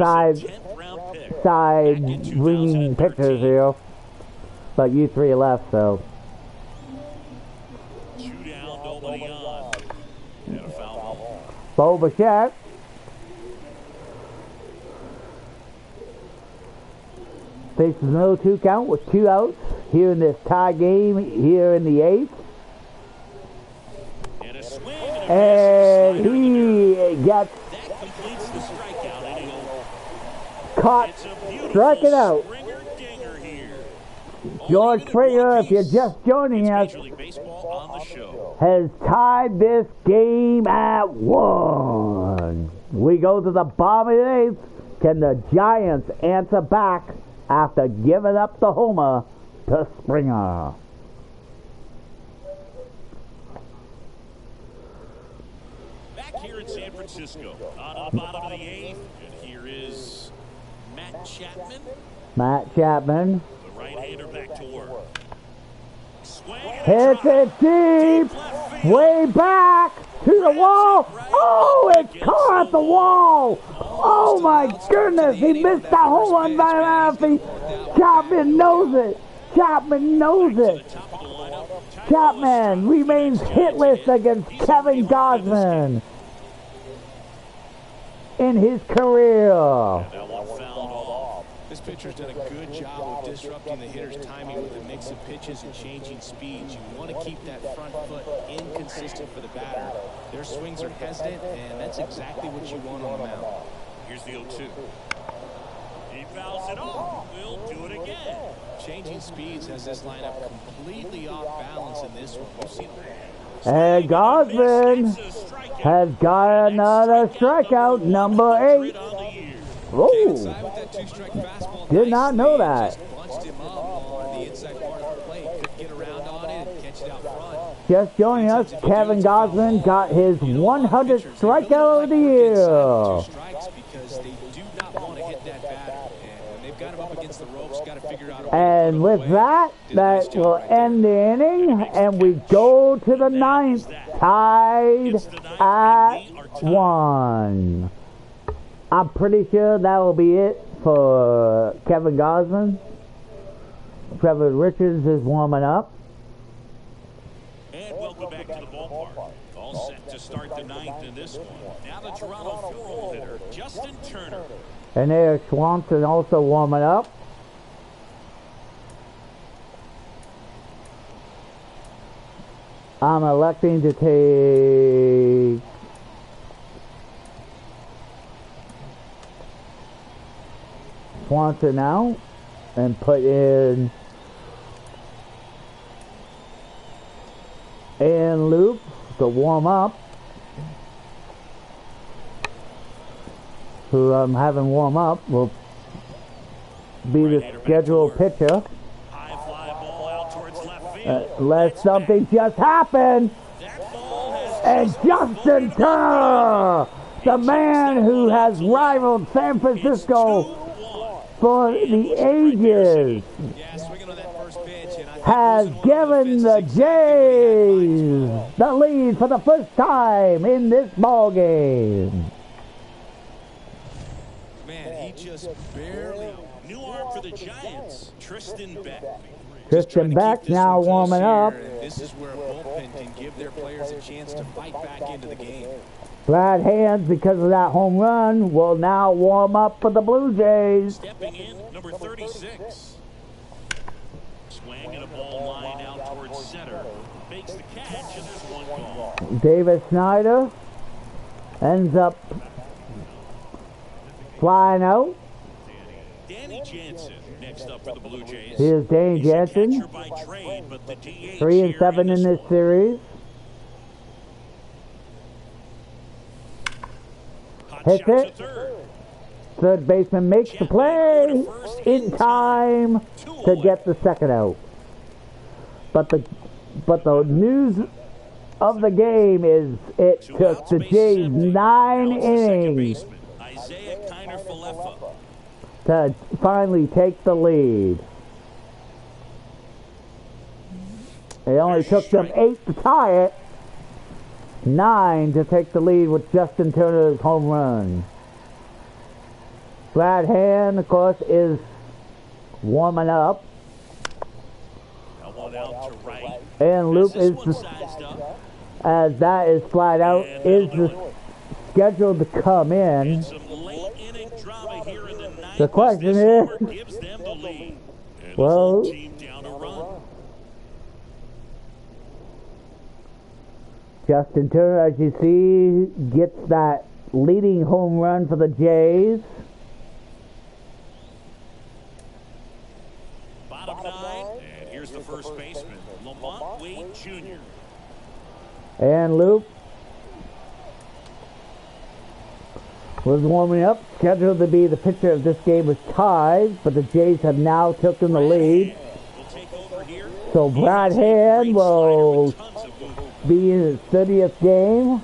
side winging pitchers here, but you three left, so. Bo Bichette. Faces an 0-2 count with 2 outs here in this tie game here in the 8th. And he gets caught striking out. George Springer, if you're just joining us, has tied this game at 1. We go to the bottom of the 8th. Can the Giants answer back after giving up the homer to Springer? Back here in San Francisco, on the bottom of the 8th, and here is Matt Chapman. Matt Chapman. The right-hander back to work. Hits it deep, way back to the wall. Oh, it's caught at the wall. Oh my goodness, he missed that home run by Murphy. Chapman knows it. Chapman knows it. Chapman remains hitless against Kevin Gausman in his career. This pitcher's done a good job of disrupting the hitter's timing with a mix of pitches and changing speeds. You want to keep that front foot inconsistent for the batter. Their swings are hesitant, and that's exactly what you want on the mound. Here's the 0-2. He fouls it off. We'll do it again. Changing speeds has this lineup completely off balance in this one. We've seen And Gosman has got another strikeout, number 8. Oh, did not know that. Just joining us, Kevin Gosman got his 100th strikeout of the year. Because they do not want to hit that batter. And when they've got him up against the ropes, got to figure out a way. And with that will end the inning, and we go to the 9th, tied at 1. I'm pretty sure that will be it for Kevin Gosman. Trevor Richards is warming up. And welcome back to the ballpark. All set to start the 9th in this one. Now the Toronto 4-hole hitter, Justin Turner. And Eric Swanson also warming up. I'm electing to take Swanson out and put in Loop to warm up, who I'm having warm up will be the scheduled pitcher. High fly ball out towards left field. Let something just happen. And Justin Turner, the man who has rivaled San Francisco for the ages, has given the Jays the lead for the first time in this ball game. Man, he just barely. New arm for the Giants, Tristan Beck. Tristan Beck now warming up. This is where a bullpen can give their players a chance to fight back into the game. Brad Hands, because of that home run, will now warm up for the Blue Jays. Stepping in, number 36. Swing and a ball line out towards center. Makes the catch, and there's one gone. David Snyder ends up flying out. Danny Jansen next up for the Blue Jays. Here's Danny Jansen. 3-7 in this series. Hits it. Third baseman makes the play in time to get the second out. But the news of the game is it took the Jays 9 innings to finally take the lead. It only took them 8 to tie it, 9 to take the lead with Justin Turner's home run. Brad Hand, of course, is warming up. And Loop is, as that is flied out, is scheduled to come in. The question is, well, Justin Turner, as you see, gets that leading home run for the Jays. Bottom 9, and here's the first baseman, Lamont Wade Jr. And Loop was warming up, scheduled to be the pitcher of this game was tied, but the Jays have now taken the lead. So Brad Hand will be in his 30th game,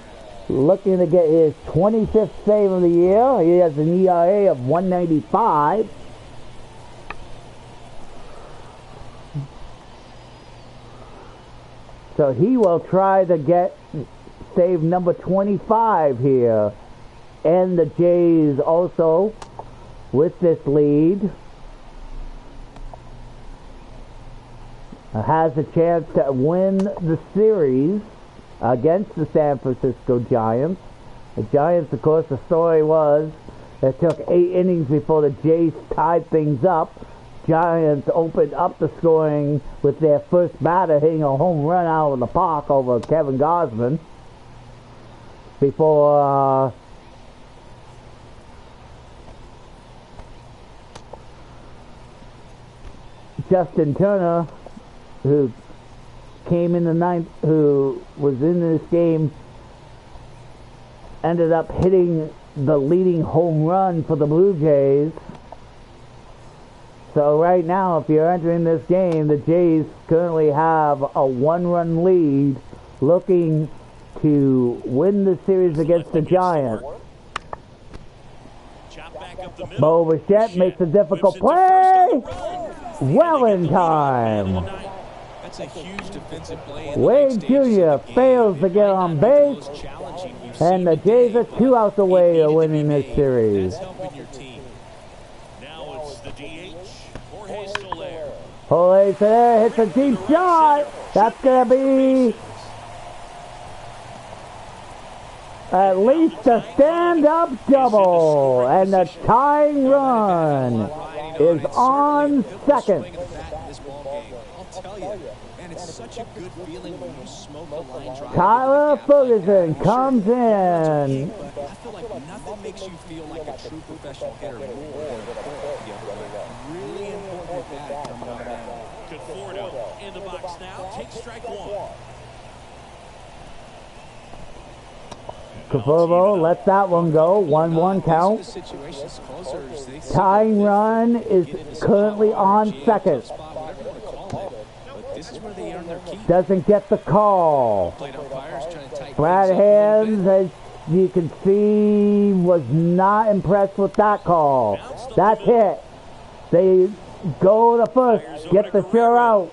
looking to get his 25th save of the year. He has an ERA of 1.95. So he will try to get save number 25 here. And the Jays also, with this lead, has a chance to win the series against the San Francisco Giants. The Giants, of course, the story was it took 8 innings before the Jays tied things up. Giants opened up the scoring with their first batter hitting a home run out of the park over Kevin Gosman Justin Turner, who came in the ninth, who was in this game, ended up hitting the leading home run for the Blue Jays. So right now, if you're entering this game, the Jays currently have a 1-run lead, looking to win the series against the Giants. Bo Bichette makes a difficult play. Well in time. That's a huge defensive play. Wade Jr. fails to get on base, and the Jays are 2 outs away of winning this series. Now it's the DH, Jorge Soler. Jorge Soler hits a deep shot. That's going to be at least a stand-up double, and the tying run is on second. Tyler Ferguson comes in. I feel like nothing makes you feel like a true professional hitter more than really important at bat coming up now. Conforto in the box now. Takes strike 1. Conforto lets that one go. 1-1 count. Tying run is currently on second. Doesn't get the call. Brad Hands, as you can see, was not impressed with that call. That's hit. They go to first, get the sure out.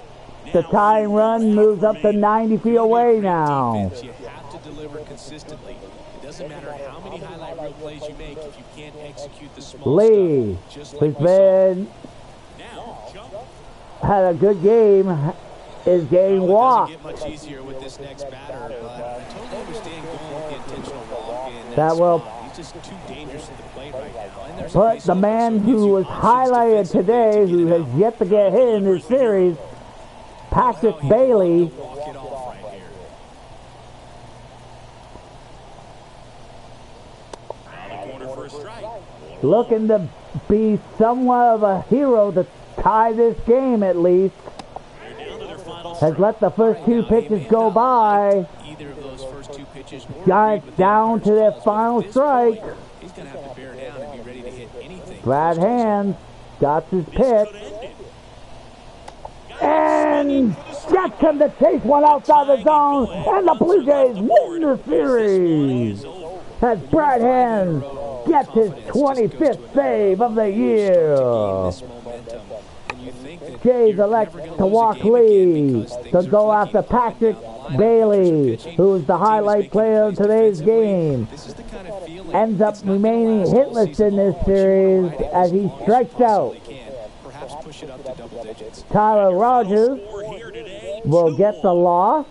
The tying run moves up to 90 feet away now. You have to deliver consistently. It doesn't matter how many highlight reel plays you make if you can't execute the small Lee, who's been had a good game, is getting walked. It doesn't get much easier with this next batter, but I totally understand going with the intentional walk in that will He's just too dangerous at the plate right now. And there's put the man who was highlighted today, who has yet to get hit in this series, Patrick Bailey. walk it off right here. On the corner for a strike. Looking to be somewhat of a hero to tie this game at least. They're down to their final Has let the first 2 pitches go by. Either of those first 2 pitches. Giants down to their final strike. He's going to have to bear down and be ready to hit anything. Brad Hands got his pitch. And gets him to chase one outside the zone. And the Blue Jays win the series. As Brad Hands gets his 25th save of the year. Jays elect to walk Lee to go after Patrick Bailey, who is the highlight player of today's game. Ends up remaining hitless in this series as he strikes out. Tyler Rogers will get the loss,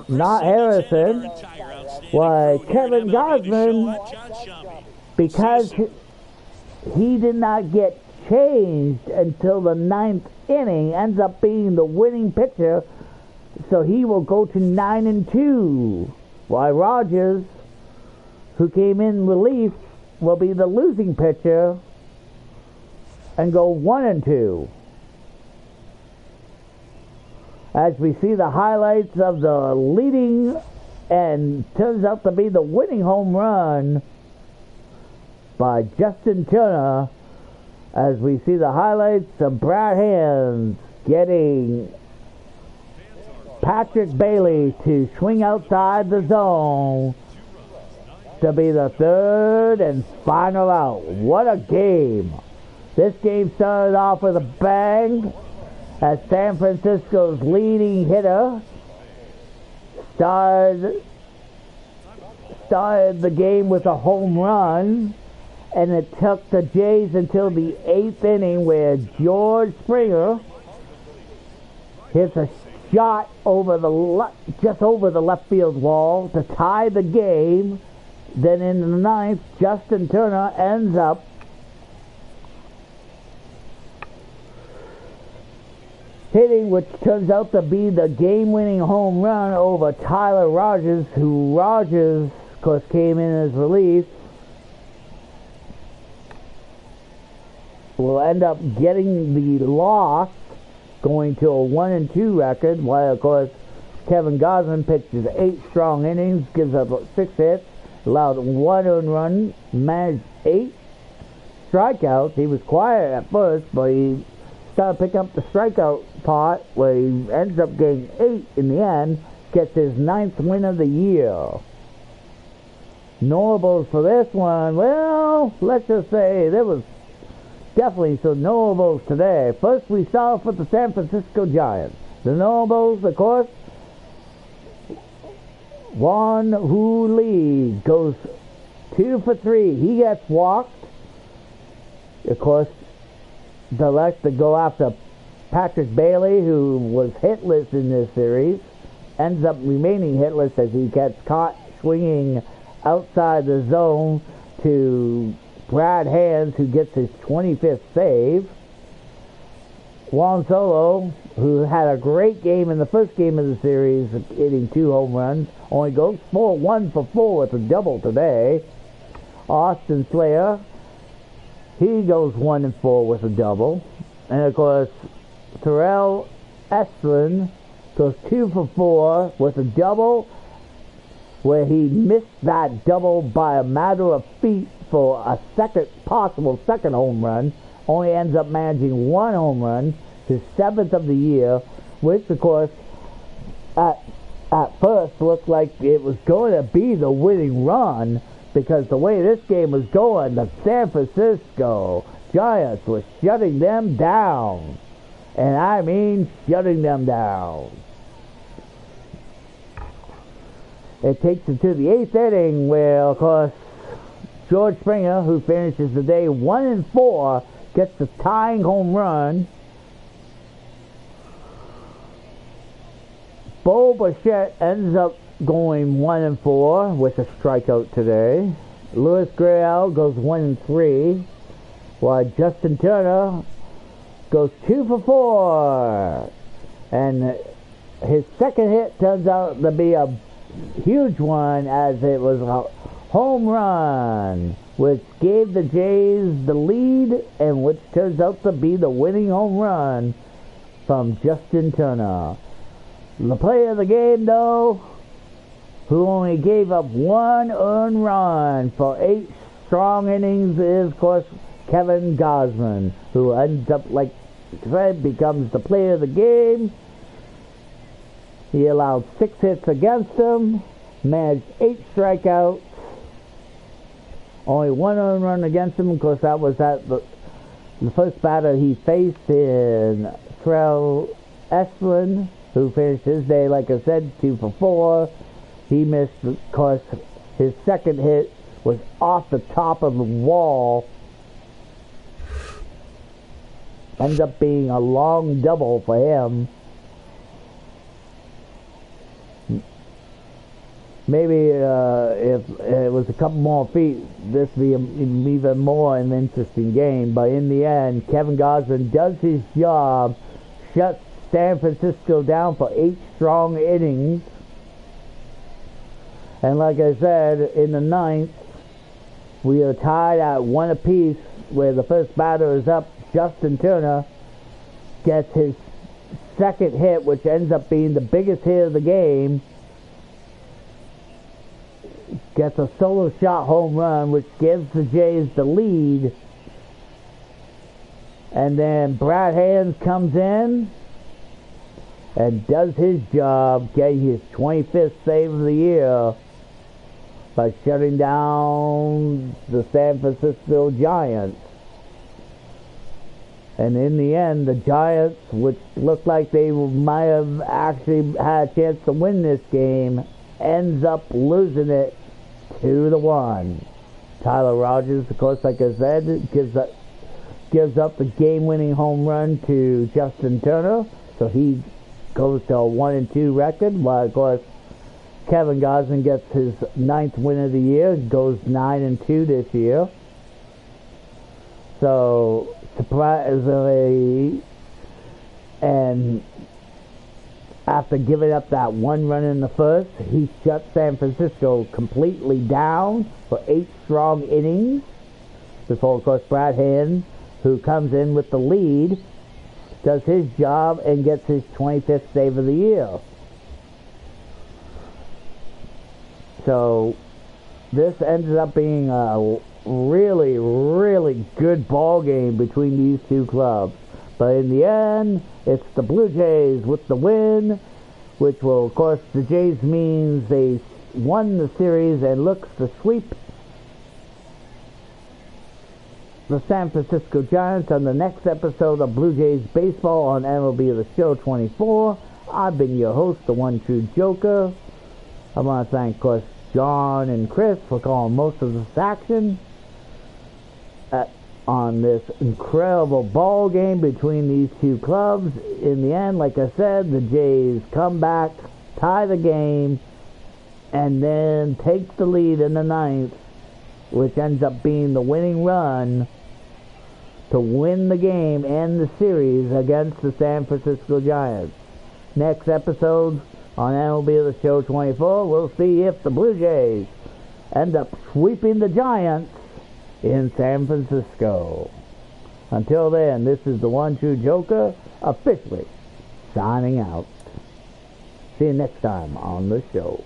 not Harrison. Why, Kevin Gausman, because he did not get changed until the 9th inning, ends up being the winning pitcher, so he will go to 9-2. Why, Rogers, who came in relief, will be the losing pitcher and go 1-2. As we see the highlights of the leading and turns out to be the winning home run by Justin Turner, as we see the highlights of Brad Hands getting Patrick Bailey to swing outside the zone to be the 3rd and final out. What a game. This game started off with a bang as San Francisco's leading hitter started the game with a home run, and it took the Jays until the 8th inning where George Springer hits a shot over just over the left field wall to tie the game. Then in the 9th, Justin Turner ends up hitting, which turns out to be the game-winning home run over Tyler Rogers, who Rogers, of course, came in as relief. Will end up getting the loss. Of going to a 1-2 record, while, of course, Kevin Gausman pitches 8 strong innings, gives up 6 hits, allowed 1 earned run, managed 8 strikeouts. He was quiet at first, but he started picking up the strikeout part, where he ends up getting 8 in the end, gets his 9th win of the year. Notables for this one, well, let's just say there was definitely some notables today. First, we start off with the San Francisco Giants. The notables, of course, Juan Hu Lee goes 2 for 3. He gets walked. Of course, they like to go after Patrick Bailey, who was hitless in this series. Ends up remaining hitless as he gets caught swinging outside the zone to Brad Hands, who gets his 25th save. Juan Solo, who had a great game in the first game of the series, hitting 2 home runs, only goes 1 for 4 with a double today. Austin Slayer, he goes 1 and 4 with a double. And of course, Terrell Estlin goes 2 for 4 with a double, where he missed that double by a matter of feet for a possible second home run. Only ends up managing 1 home run, his 7th of the year, which of course at first looked like it was going to be the winning run, because the way this game was going, the San Francisco Giants were shutting them down. And I mean shutting them down. It takes it to the 8th inning, where, of course, George Springer, who finishes the day 1 and 4, gets the tying home run. Bo Bichette ends up going 1 and 4 with a strikeout today. Luis Gurriel goes 1 and 3, while Justin Turner goes 2 for 4. And his second hit turns out to be a huge one, as it was a home run, which gave the Jays the lead, and which turns out to be the winning home run from Justin Turner. The player of the game, though, who only gave up 1 earned run for 8 strong innings, is, of course, Kevin Gausman, who ends up, like I said, becomes the player of the game. He allowed 6 hits against him, managed 8 strikeouts, only 1 earned run against him. Of course, that was the first batter he faced in Terrell Estlin, who finished his day, like I said, 2 for 4. He missed, of course, his second hit was off the top of the wall. Ends up being a long double for him. Maybe if it was a couple more feet, this would be even more an interesting game. But in the end, Kevin Gausman does his job, shuts San Francisco down for 8 strong innings. And like I said, in the 9th, we are tied at 1 apiece, where the first batter is up. Justin Turner gets his second hit, which ends up being the biggest hit of the game. Gets a solo shot home run, which gives the Jays the lead. And then Brad Hands comes in and does his job, getting his 25th save of the year by shutting down the San Francisco Giants. And in the end, the Giants, which looked like they might have actually had a chance to win this game, ends up losing it 2-1. Tyler Rogers, of course, like I said, gives up the game-winning home run to Justin Turner, so he goes to a 1-2 record, while, of course, Kevin Gausman gets his 9th win of the year, goes 9-2 this year. So, surprisingly, and after giving up that 1 run in the first, he shut San Francisco completely down for 8 strong innings before, of course, Brad Hand, who comes in with the lead, does his job and gets his 25th save of the year. So this ended up being a really, really good ball game between these two clubs. But in the end, it's the Blue Jays with the win, which will, of course, the Jays means they won the series and looks to sweep the San Francisco Giants on the next episode of Blue Jays Baseball on MLB The Show 24. I've been your host, the one true Joker. I want to thank, of course, John and Chris for calling most of this action on this incredible ball game between these two clubs. In the end, like I said, the Jays come back, tie the game, and then take the lead in the ninth, which ends up being the winning run to win the game and the series against the San Francisco Giants. Next episode on MLB The Show 24, we'll see if the Blue Jays end up sweeping the Giants in San Francisco. Until then, this is the one true Joker officially signing out. See you next time on the show.